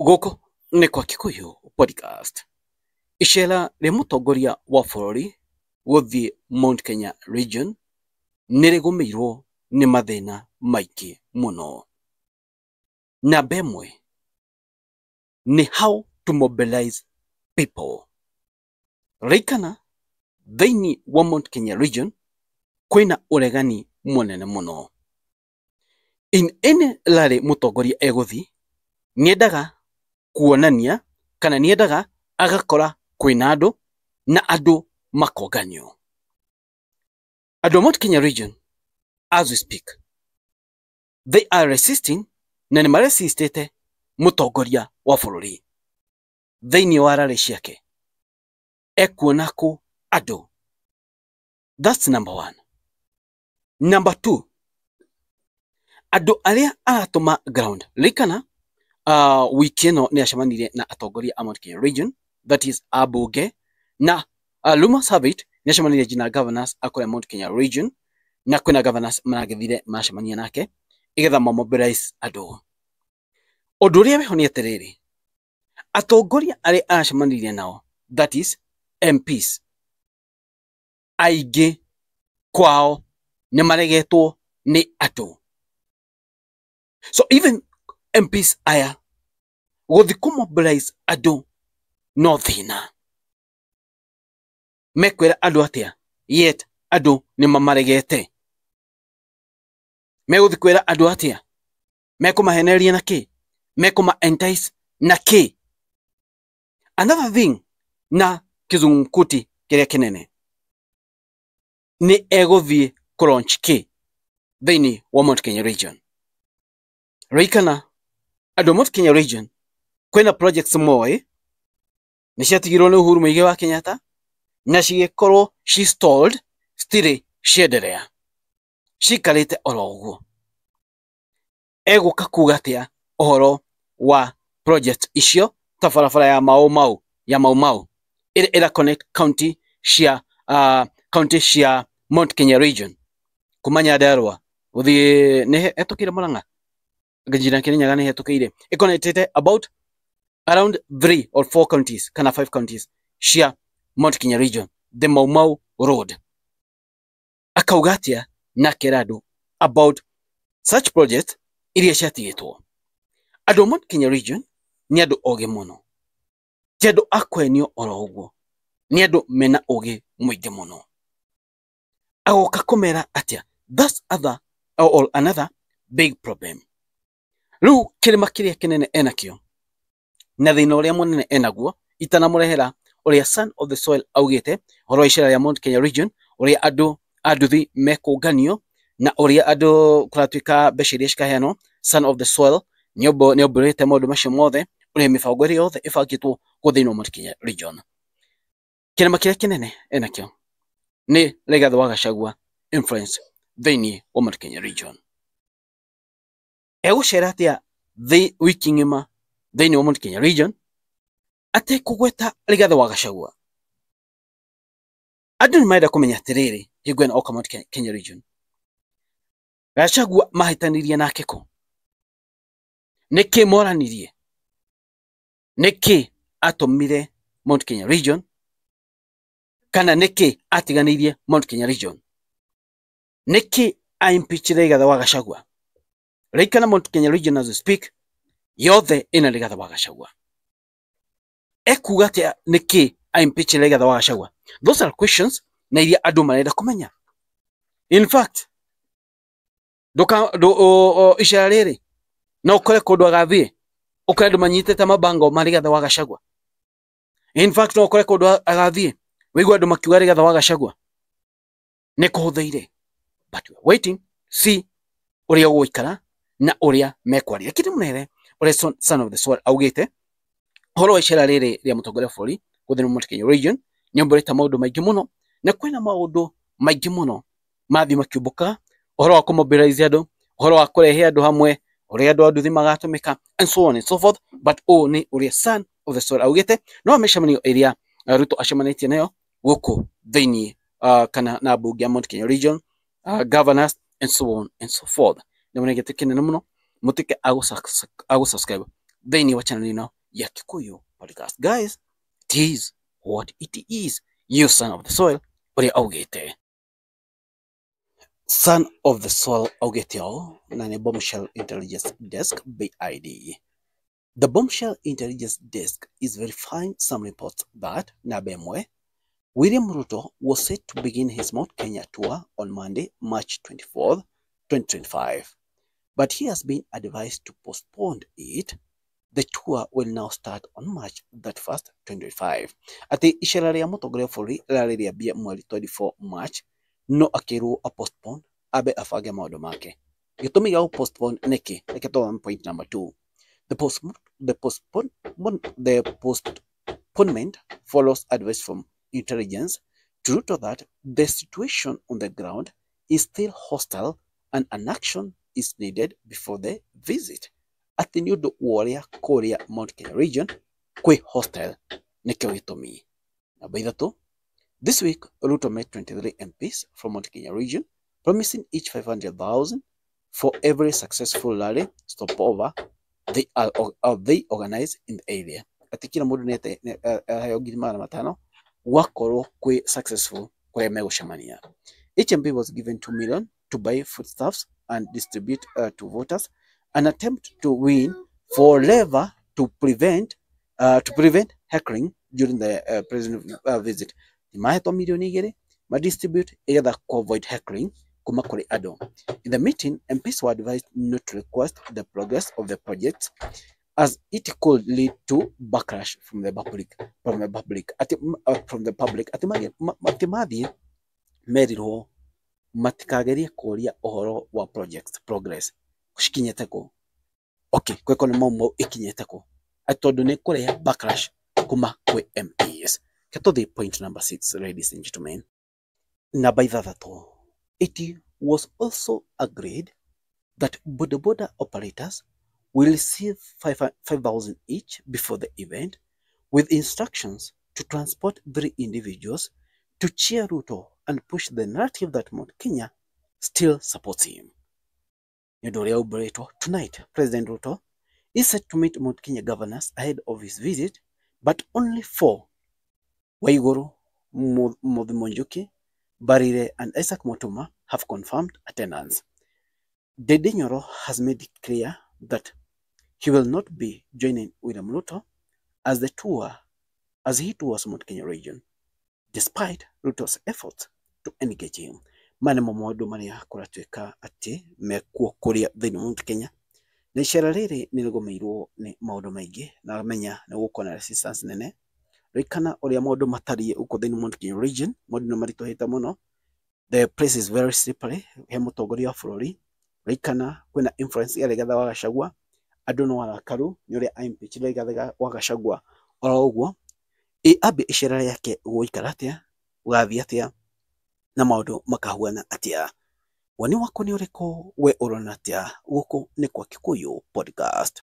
Goko nĩ kwa Kikuyu podcast. Icera rĩa mũtongoria wa bũrũri gũthiĩ Mount Kenya region nĩrĩgũmĩirwo nĩ mathĩna maingĩ mũno. Namba ĩmwe nĩ how to mobilize people. Rĩikana thĩinĩ wa Mount Kenya region kwĩna ũregani mũnene mũno. In any rally mũtongoria egũthiĩ nĩendaga kuonania kana nĩendaga agakora kwĩna andũ na andũ makonganio. Andũ a Mount Kenya region as we speak they are resisting na nĩmaresistĩte mũtongoria wa bũrũri thĩinĩ wa rally ciake ekuona kũ andũ. That's number one. Number two, andũ arĩa aratũma ground rĩkana wiki ĩno nĩacemanirie na atongoria a Mount Kenya region, that is abunge na rumors have it nĩacemanirie na governors akũrĩa Mount Kenya region na kwĩna governors maragĩthire macemania nake igetha mobilize andũ. Ũndũ ũrĩa wĩho nĩ atĩrĩrĩ, atongoria arĩa aracemanirie nao, that is MPs, aingĩ kwao nĩmaregetwo nĩ andũ. So even MPs aya gũthi kũmobilize andũ no thĩna. Mekwĩra andũ atĩa yet andũ nĩmamaregete. Megũthi kwĩra andũ atĩa, mekũmahenereria na kĩ, mekũma-entice na kĩ. Another thing na kĩzungumkuti kĩrĩa kĩnene nĩ egũthiĩ kũlaunch kĩ thĩinĩ wa Mount Kenya region. Rĩikana andũ a Mount Kenya region kwĩna projects moĩ nĩciatigirwo nĩ Uhuru Mũigai wa Kenyatta na cigĩkorwo stalled citirĩ cienderea cikarĩte oro ũguo. Egũka kuga atĩa ũhoro wa project icio ta barabara ya Mau Mau ĩrĩa connect county cia Mount Kenya region kuma Nyandarua gũthiĩ nĩ hetũkĩire Mũrang'a ngajira Kirinyaga nĩ hetũkĩire ĩconnectete about around 3 or 4 counties kana 5 counties cia Mount Kenya region, the Mau road. Akauga atĩa na kĩra andũ about such projects iria ciatigĩtwo. Andũ a Mount Kenya region nĩ andũ ogĩ mũno, ti andũ akwenio oro ũguo, nĩ andũ mena ũgĩ mũingĩ mũno. Agoka kũmera atĩa, that's another big problem. Rĩu kĩrĩma kĩrĩa kĩnene enakĩo na thĩna ũrĩa mũnene enaguo itanamũrehera ũrĩa son of the soil augĩte ũhoro wa icera rĩa Mount Kenya region, ũrĩa andũ a nduthi mekũnganio na ũrĩa andũ kũratuĩka mbeca iria cikaheanwo. Son of the soil nĩombũrĩte maũndũ macio mothe, ũrĩa mĩbango ĩrĩa yothe ĩbangĩtwo thĩinĩ wa Mount Kenya region. Kĩrĩma kĩrĩa kĩnene enakĩo nĩ Rigathi wa Gachagua influence thĩinĩ wa Mount Kenya region. Egũcera atĩa wiki ng'ima thĩinĩ wa Mount Kenya region atekũgweta Rigathi wa Gachagua. Andũ nĩmarenda kũmenya atĩrĩrĩ hingo ĩno oka Mount Kenya region, Gachagua mahĩtanirie nake kũ? Nĩkĩ moranirie? Nĩkĩ atũmire Mount Kenya region kana nĩkĩ atiganĩirie Mount Kenya region? Nĩkĩ aimpeachire Rigathi wa Gachagua? Rĩikana Mount Kenya region as we speak yothe ĩna Rigathi wa Gachagua. Ekuga atĩa nĩkĩ aimpeachire Rigathi wa Gachagua? Those are questions na iria andũ marenda kũmenya. In fact icera rĩrĩ no ũkore kũndũ agathiĩ ũkore andũ manyitĩte mabango ma Rigathi wa Gachagua. In fact no ũkore kũndũ agathiĩ wĩigua andũ makiuga Rigathi wa Gachagua. Nĩ kũhũthĩire, but we are waiting see ũrĩa ũgũikara na ũrĩa mekwaria. Kĩndũ mũnene ũrĩa son of the soil augĩte ũhoro wa icera rĩrĩ rĩa mũtongoria wa bũrũri gũthiĩ Mount Kenya region nĩombũrĩte maũndũ maingĩ mũno na kwĩna maũndũ maingĩ mũno mathiĩ makiumbũka, ũhoro wa kũmobilize andũ, ũhoro wa kũrehe andũ hamwe, ũrĩa andũ a nduthi magatũmĩka and so on and so forth. But nĩ ũrĩa son of the soil augĩte no mĩcemanio ĩrĩa Ruto acemanĩtie nayo gũkũ thĩinĩ kana na bunge ya Mount Kenya region, governors and so on and so forth. Nĩ mũnegete kĩnene mũno mũtuĩke agũ subscribe thĩinĩ wa channel ĩno ya Kikuyu Podcast. Guys, it is what it is. You son of the soil, ũrĩa augĩte. Son of the soil augĩte ũũ, na nĩ Bombshell Intelligence Desk BID. The Bombshell Intelligence Desk is verifying some reports that Nabemwe William Ruto was set to begin his Mount Kenya tour on Monday, March 24th, 2025. But he has been advised to postpone it. The tour will now start on March 31st, 2025. Ati icera rĩa mũtongoria bũrũri rĩarĩ rĩambia mweri 24 March, no akĩrwo a postpone abe afange maũndũ make. Gĩtũmi gĩa postpone nĩkĩ? Reke tũone point number 2. The postponement follows advice from intelligence to Ruto that the situation on the ground is still hostile and an action is needed before the visit. Ati nĩ ũndũ wa ũrĩa kũrĩa Mount Kenya region kwĩ hostile nĩkĩo gĩtũmi. Namba 3. This week, Ruto met 23 MPs from Mount Kenya region, promising each 500,000 for every successful rally stopover they organize in the area. Ati kila mũndũ nĩete aheo 500,000 wakorwo kwĩ successful kũrĩa megũcemania. Each MP was given 2 million to buy foodstuffs and distribute to voters, an attempt to win forever to prevent heckling during the president visit. Mahetwo milioni 2 distribute either to avoid heckling kuma kũrĩ andũ. In the meeting, MPs were advised not to request the progress of the project as it could lead to backlash from the public. Ati mathiĩ merirwo matikagerie kũria ũhoro wa project progress cikinyĩte kũ. Okay, kwĩko nĩ maumau ikinyĩte kũ. Ati tondũ nĩ kũrehe backlash kuma kwĩ MPs. Ketũthiĩ point number 6, ladies and gentlemen. Namba 6. It was also agreed that bodaboda operators will receive 5,000 each before the event, with instructions to transport 3 individuals to cheer Ruto and push the narrative that Mount Kenya still supports him. Tonight, President Ruto is set to meet Mount Kenya governors ahead of his visit, but only 4, Waiguru, Muthimonjuki, Barire, and Isaac Mutuma, have confirmed attendance. Ndindi Nyoro has made it clear that he will not be joining William Ruto as he tours Mount Kenya region, despite Ruto's efforts to engage him. Manemo maũndũ marĩa kũratuĩka atĩ mekuo kũrĩa thĩinĩ wa Mount Kenya. Na icera rĩrĩ nĩ rĩgũmĩirwo nĩ maũndũ maingĩ, na menya nĩ gũkorwo na resistance nene. Rĩkana ũrĩa maũndũ matariĩ ũkũ thĩinĩ wa Mount Kenya region, maũndũ nĩ maritũhĩte mũno. The place is very slippery. He mũtongoria wa bũrũri. Rĩkana kwĩna influence ya Rigathĩ wa Gachagua. Andũ no arakaru nĩ ũrĩa impeach Rigathĩ wa Gachagua oro ũguo. Abe icera rĩake gũikara atĩa, gũgathiĩ atĩa, na maũndũ makahuana atĩa. Woni wako nĩ ũrĩkũ? We ũrona atĩa? Gũkũ nĩ kwa Kikuyu Podcast.